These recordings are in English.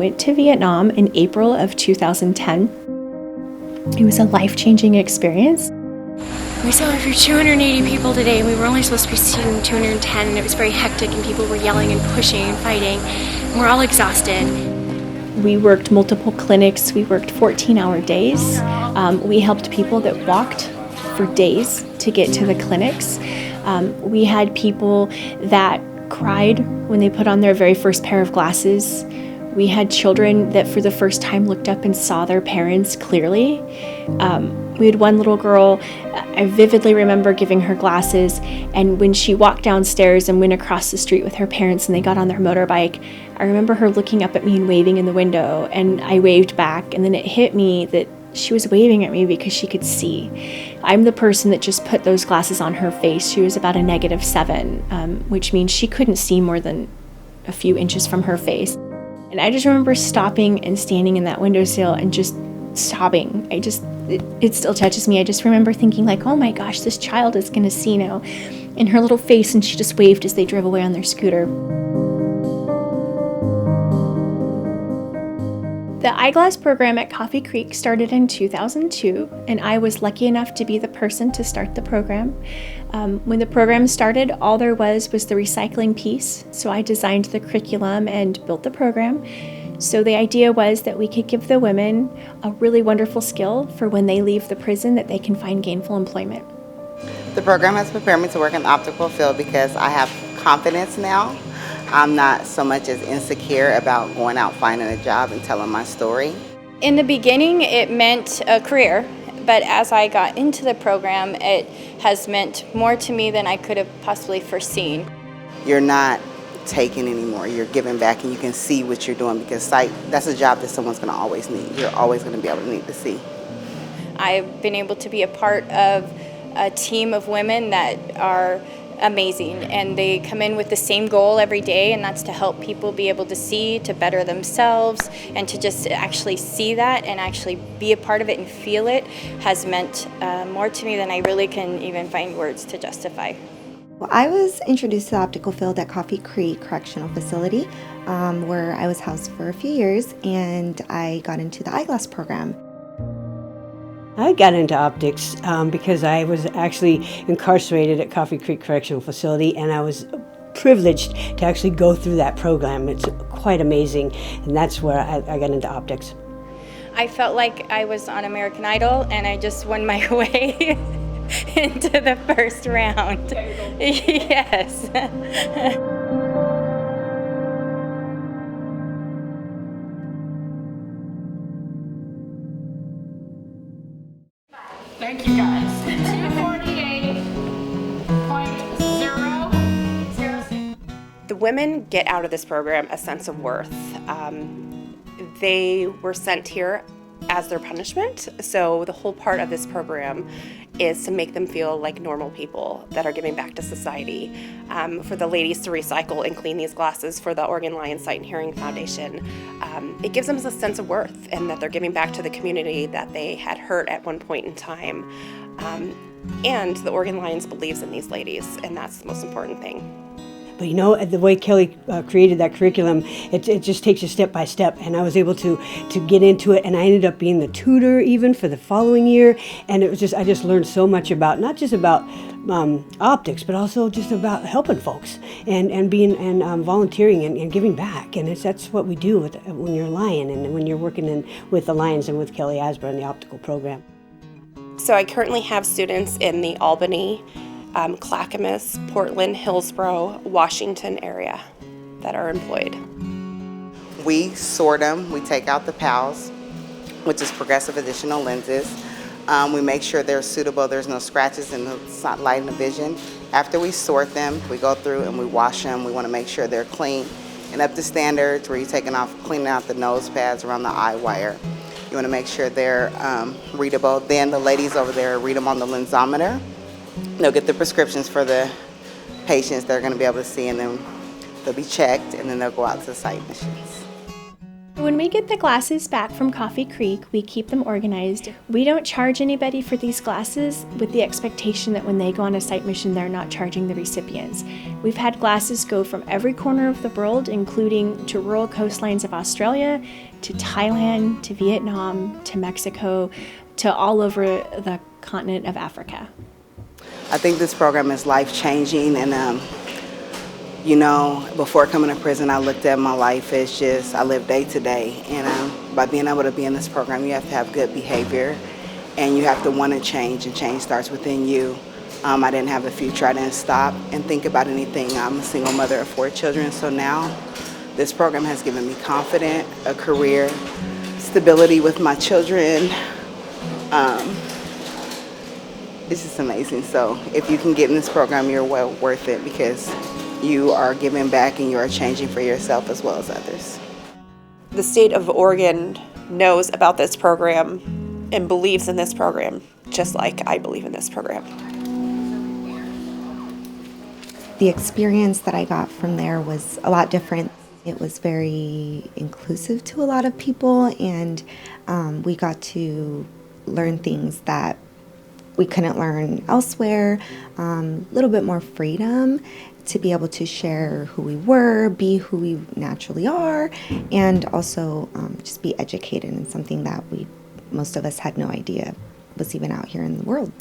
went to Vietnam in April of 2010. It was a life-changing experience. We saw over 280 people today. We were only supposed to be seeing 210, and it was very hectic, and people were yelling and pushing and fighting. And we're all exhausted. We worked multiple clinics. We worked 14-hour days. We helped people that walked for days to get to the clinics. We had people that cried when they put on their very first pair of glasses. We had children that for the first time looked up and saw their parents clearly. We had one little girl, I vividly remember giving her glasses, and when she walked downstairs and went across the street with her parents and they got on their motorbike, I remember her looking up at me and waving in the window, and I waved back, and then it hit me that she was waving at me because she could see. I'm the person that just put those glasses on her face. She was about a -7, which means she couldn't see more than a few inches from her face. And I just remember stopping and standing in that windowsill and just sobbing. It still touches me. I just remember thinking like, oh my gosh, this child is gonna see now in her little face, and she just waved as they drove away on their scooter. The Eyeglass program at Coffee Creek started in 2002, and I was lucky enough to be the person to start the program. When the program started, all there was the recycling piece, so I designed the curriculum and built the program. So the idea was that we could give the women a really wonderful skill for when they leave the prison that they can find gainful employment. The program has prepared me to work in the optical field because I have confidence now. I'm not so much as insecure about going out finding a job and telling my story. In the beginning, it meant a career, but as I got into the program, it has meant more to me than I could have possibly foreseen. You're not taking anymore, you're giving back, and you can see what you're doing, because sight, that's a job that someone's going to always need. You're always going to be able to need to see. I've been able to be a part of a team of women that are amazing, and they come in with the same goal every day, and that's to help people be able to see, to better themselves, and to just actually see that and actually be a part of it and feel it has meant more to me than I really can even find words to justify. Well, I was introduced to the optical field at Coffee Creek Correctional Facility, where I was housed for a few years, and I got into the eyeglass program. I got into optics because I was actually incarcerated at Coffee Creek Correctional Facility, and I was privileged to actually go through that program. It's quite amazing, and that's where I got into optics. I felt like I was on American Idol, and I just won my way into the first round. Yes. Thank you guys. 248.006. The women get out of this program a sense of worth. They were sent here as their punishment, so the whole part of this program is to make them feel like normal people that are giving back to society. For the ladies to recycle and clean these glasses for the Oregon Lion Sight and Hearing Foundation, it gives them a sense of worth and that they're giving back to the community that they had hurt at one point in time. And the Oregon Lions believes in these ladies, and that's the most important thing. But you know, the way Kelly created that curriculum, it just takes you step by step, and I was able to get into it, and I ended up being the tutor even for the following year, and it was just, I just learned so much about, not just about optics, but also just about helping folks and being and volunteering and giving back, and that's what we do when you're a Lion and when you're working with the Lions and with Kelly Asbra in the optical program. So I currently have students in the Albany, Clackamas, Portland, Hillsborough, Washington area that are employed. We sort them, we take out the PALs, which is progressive additional lenses. We make sure they're suitable, there's no scratches in the light and the vision. After we sort them, we go through and we wash them. We want to make sure they're clean and up to standards, where you're cleaning out the nose pads around the eye wire. You want to make sure they're readable. Then the ladies over there read them on the lensometer. They'll get the prescriptions for the patients they're going to be able to see, and then they'll be checked, and then they'll go out to the sight machines. When we get the glasses back from Coffee Creek, we keep them organized. We don't charge anybody for these glasses with the expectation that when they go on a site mission, they're not charging the recipients. We've had glasses go from every corner of the world, including to rural coastlines of Australia, to Thailand, to Vietnam, to Mexico, to all over the continent of Africa. I think this program is life-changing, and you know, before coming to prison, I looked at my life as just, I live day to day. And by being able to be in this program, you have to have good behavior and you have to want to change, and change starts within you. I didn't have a future. I didn't stop and think about anything. I'm a single mother of 4 children, so now this program has given me confidence, a career, stability with my children. It's just amazing. So if you can get in this program, you're well worth it, because you are giving back and you are changing for yourself as well as others. The state of Oregon knows about this program and believes in this program, just like I believe in this program. The experience that I got from there was a lot different. It was very inclusive to a lot of people, and we got to learn things that we couldn't learn elsewhere, a little bit more freedom to be able to share who we were, be who we naturally are, and also just be educated in something that most of us had no idea was even out here in the world.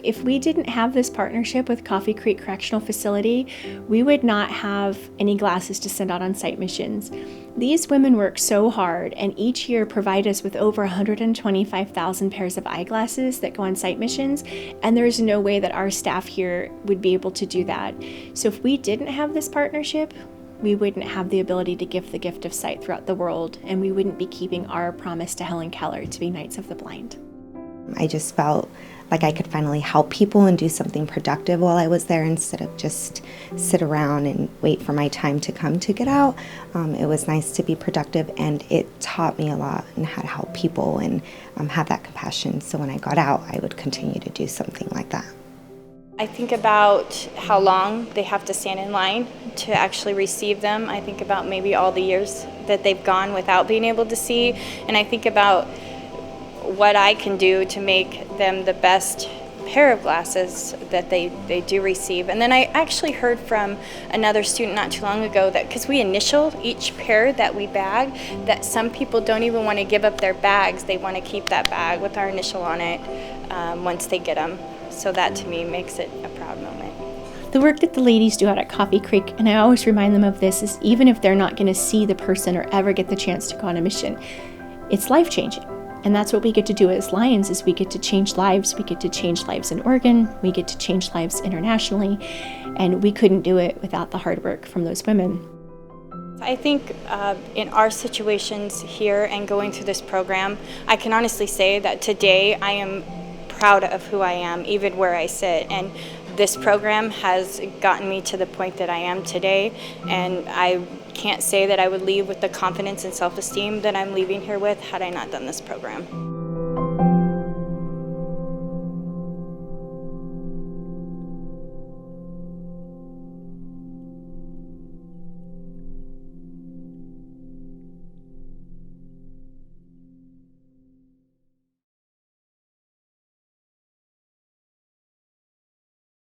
If we didn't have this partnership with Coffee Creek Correctional Facility, we would not have any glasses to send out on site missions. These women work so hard and each year provide us with over 125,000 pairs of eyeglasses that go on site missions, and there's no way that our staff here would be able to do that. So if we didn't have this partnership, we wouldn't have the ability to give the gift of sight throughout the world, and we wouldn't be keeping our promise to Helen Keller to be Knights of the Blind. I just felt like I could finally help people and do something productive while I was there, instead of just sit around and wait for my time to come to get out. It was nice to be productive, and it taught me a lot and how to help people and have that compassion. So when I got out, I would continue to do something like that. I think about how long they have to stand in line to actually receive them. I think about maybe all the years that they've gone without being able to see, and I think about what I can do to make them the best pair of glasses that they do receive. And then I actually heard from another student not too long ago that because we initial each pair that we bag, that some people don't even want to give up their bags. They want to keep that bag with our initial on it once they get them. So that to me makes it a proud moment. The work that the ladies do out at Coffee Creek, and I always remind them of this, is even if they're not going to see the person or ever get the chance to go on a mission, it's life-changing. And that's what we get to do as Lions, is we get to change lives. We get to change lives in Oregon. We get to change lives internationally. And we couldn't do it without the hard work from those women. I think in our situations here and going through this program, I can honestly say that today I am proud of who I am, even where I sit. And this program has gotten me to the point that I am today. And I can't say that I would leave with the confidence and self-esteem that I'm leaving here with had I not done this program.